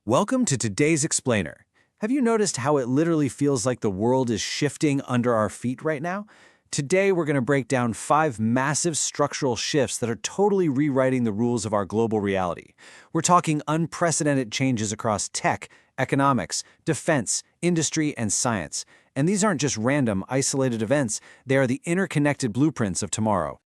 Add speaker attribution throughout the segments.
Speaker 1: Welcome to today's Explainer. Have you noticed how it literally feels like the world is shifting under our feet right now? Today, we're going to break down 5 massive structural shifts that are totally rewriting the rules of our global reality. We're talking unprecedented changes across tech, economics, defense, industry, and science. And these aren't just random, isolated events, they are the interconnected blueprints of tomorrow.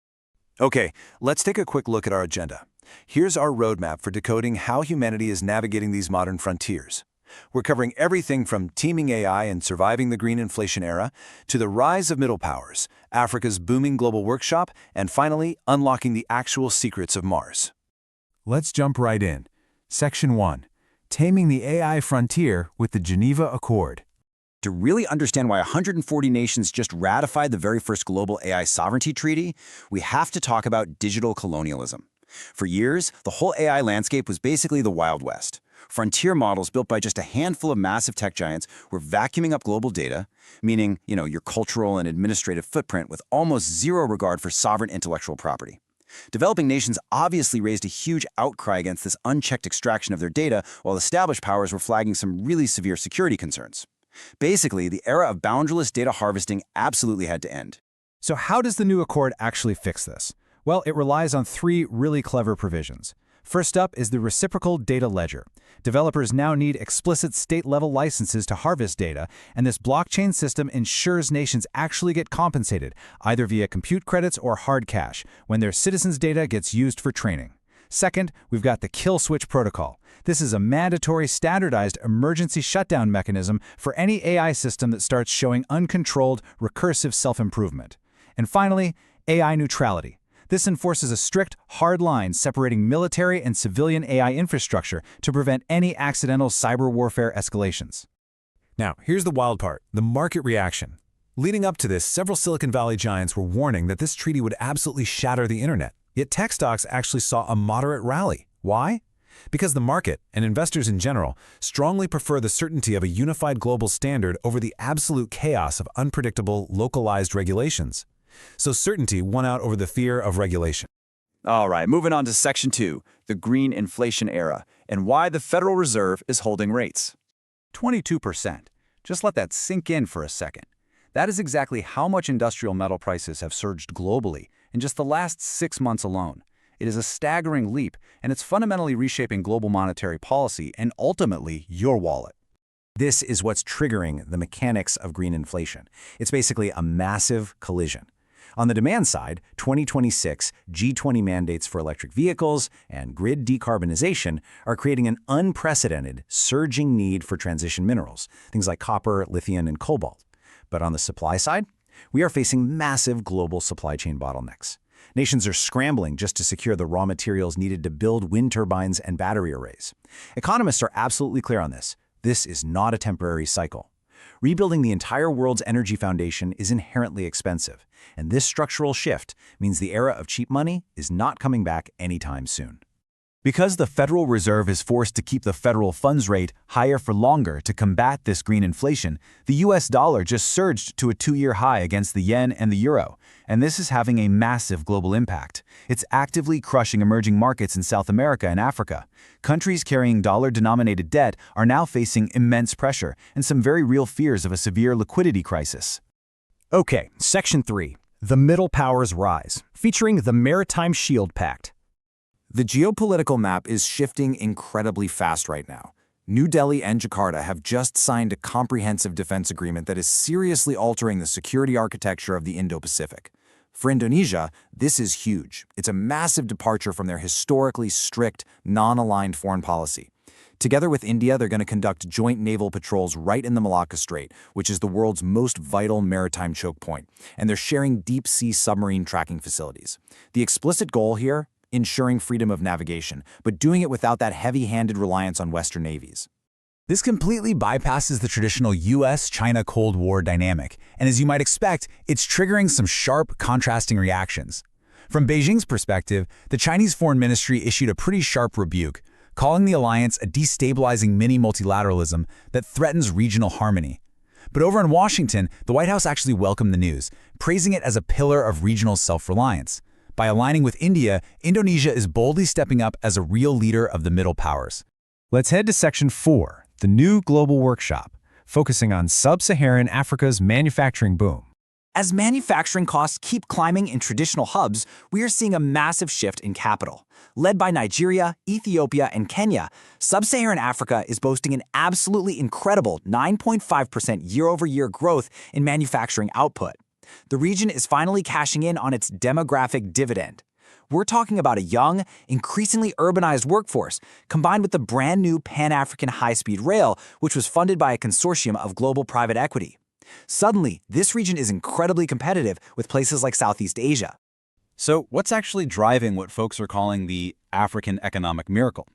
Speaker 2: Okay, let's take a quick look at our agenda. Here's our roadmap for decoding how humanity is navigating these modern frontiers. We're covering everything from teaming AI and surviving the green inflation era, to the rise of middle powers, Africa's booming global workshop, and finally, unlocking the actual secrets of Mars. Let's jump right in. Section 1. Taming the AI Frontier with the Geneva Accord.
Speaker 3: To really understand why 140 nations just ratified the very first global AI sovereignty treaty, we have to talk about digital colonialism. For years, the whole AI landscape was basically the Wild West. Frontier models built by just a handful of massive tech giants were vacuuming up global data, meaning, your cultural and administrative footprint with almost zero regard for sovereign intellectual property. Developing nations obviously raised a huge outcry against this unchecked extraction of their data, while established powers were flagging some really severe security concerns. Basically, the era of boundaryless data harvesting absolutely had to end.
Speaker 4: So how does the new accord actually fix this? Well, it relies on 3 really clever provisions. First up is the reciprocal data ledger. Developers now need explicit state-level licenses to harvest data, and this blockchain system ensures nations actually get compensated, either via compute credits or hard cash, when their citizens' data gets used for training. Second, we've got the kill switch protocol. This is a mandatory standardized emergency shutdown mechanism for any AI system that starts showing uncontrolled, recursive self-improvement. And finally, AI neutrality. This enforces a strict, hard line separating military and civilian AI infrastructure to prevent any accidental cyber warfare escalations.
Speaker 2: Now, here's the wild part, the market reaction. Leading up to this, several Silicon Valley giants were warning that this treaty would absolutely shatter the internet. Yet tech stocks actually saw a moderate rally. Why? Because the market, and investors in general, strongly prefer the certainty of a unified global standard over the absolute chaos of unpredictable, localized regulations. So certainty won out over the fear of regulation.
Speaker 3: All right, moving on to Section 2, the green inflation era, and why the Federal Reserve is holding rates. 22%. Just let that sink in for a second. That is exactly how much industrial metal prices have surged globally in just the last 6 months alone. It is a staggering leap, and it's fundamentally reshaping global monetary policy and ultimately your wallet.
Speaker 5: This is what's triggering the mechanics of green inflation. It's basically a massive collision. On the demand side, 2026 G20 mandates for electric vehicles and grid decarbonization are creating an unprecedented, surging need for transition minerals, things like copper, lithium, and cobalt. But on the supply side, we are facing massive global supply chain bottlenecks. Nations are scrambling just to secure the raw materials needed to build wind turbines and battery arrays. Economists are absolutely clear on this. This is not a temporary cycle. Rebuilding the entire world's energy foundation is inherently expensive, and this structural shift means the era of cheap money is not coming back anytime soon. Because the Federal Reserve is forced to keep the federal funds rate higher for longer to combat this green inflation, the US dollar just surged to a 2-year high against the yen and the euro, and this is having a massive global impact. It's actively crushing emerging markets in South America and Africa. Countries carrying dollar-denominated debt are now facing immense pressure and some very real fears of a severe liquidity crisis.
Speaker 4: Okay, Section 3. The Middle Powers Rise, featuring the Maritime Shield Pact.
Speaker 1: The geopolitical map is shifting incredibly fast right now. New Delhi and Jakarta have just signed a comprehensive defense agreement that is seriously altering the security architecture of the Indo-Pacific. For Indonesia, this is huge. It's a massive departure from their historically strict, non-aligned foreign policy. Together with India, they're going to conduct joint naval patrols right in the Malacca Strait, which is the world's most vital maritime choke point, and they're sharing deep-sea submarine tracking facilities. The explicit goal here? Ensuring freedom of navigation, but doing it without that heavy-handed reliance on Western navies.
Speaker 4: This completely bypasses the traditional US-China Cold War dynamic, and as you might expect, it's triggering some sharp, contrasting reactions. From Beijing's perspective, the Chinese Foreign Ministry issued a pretty sharp rebuke, calling the alliance a destabilizing mini-multilateralism that threatens regional harmony. But over in Washington, the White House actually welcomed the news, praising it as a pillar of regional self-reliance. By aligning with India, Indonesia is boldly stepping up as a real leader of the middle powers. Let's head to Section 4, the new global workshop, focusing on sub-Saharan Africa's manufacturing boom.
Speaker 1: As manufacturing costs keep climbing in traditional hubs, we are seeing a massive shift in capital. Led by Nigeria, Ethiopia, and Kenya, sub-Saharan Africa is boasting an absolutely incredible 9.5% year-over-year growth in manufacturing output. The region is finally cashing in on its demographic dividend. We're talking about a young, increasingly urbanized workforce, combined with the brand-new Pan-African high-speed rail, which was funded by a consortium of global private equity. Suddenly, this region is incredibly competitive with places like Southeast Asia.
Speaker 2: So what's actually driving what folks are calling the African economic miracle?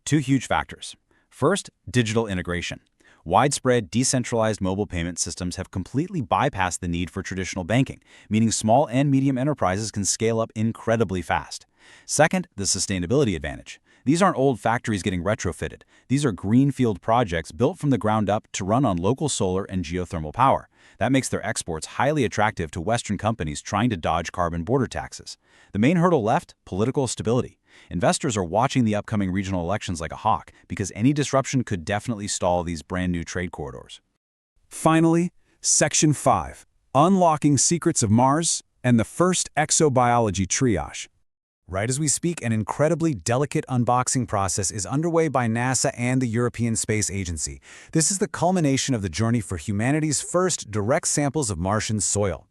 Speaker 2: Two huge factors. First, digital integration. Widespread, decentralized mobile payment systems have completely bypassed the need for traditional banking, meaning small and medium enterprises can scale up incredibly fast. Second, the sustainability advantage. These aren't old factories getting retrofitted. These are greenfield projects built from the ground up to run on local solar and geothermal power. That makes their exports highly attractive to Western companies trying to dodge carbon border taxes. The main hurdle left? Political stability. Investors are watching the upcoming regional elections like a hawk because any disruption could definitely stall these brand new trade corridors.
Speaker 6: Finally, Section 5, Unlocking Secrets of Mars and the First Exobiology Triage.
Speaker 4: Right as we speak, an incredibly delicate unboxing process is underway by NASA and the European Space Agency. This is the culmination of the journey for humanity's first direct samples of Martian soil.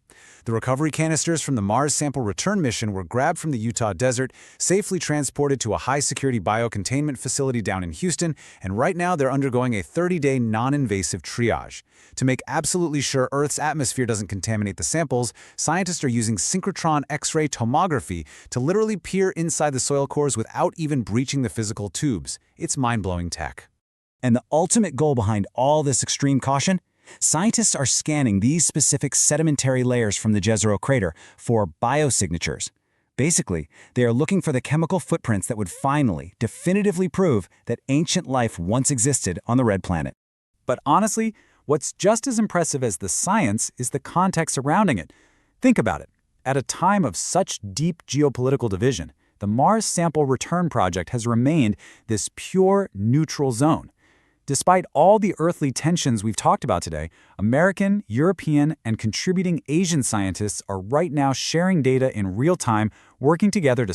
Speaker 4: The recovery canisters from the Mars Sample Return mission were grabbed from the Utah desert, safely transported to a high-security biocontainment facility down in Houston, and right now they're undergoing a 30-day non-invasive triage. To make absolutely sure Earth's atmosphere doesn't contaminate the samples, scientists are using synchrotron X-ray tomography to literally peer inside the soil cores without even breaching the physical tubes. It's mind-blowing tech.
Speaker 3: And the ultimate goal behind all this extreme caution? Scientists are scanning these specific sedimentary layers from the Jezero crater for biosignatures. Basically, they are looking for the chemical footprints that would finally, definitively prove that ancient life once existed on the red planet.
Speaker 4: But honestly, what's just as impressive as the science is the context surrounding it. Think about it. At a time of such deep geopolitical division, the Mars Sample Return Project has remained this pure, neutral zone. Despite all the earthly tensions we've talked about today, American, European, and contributing Asian scientists are right now sharing data in real time, working together to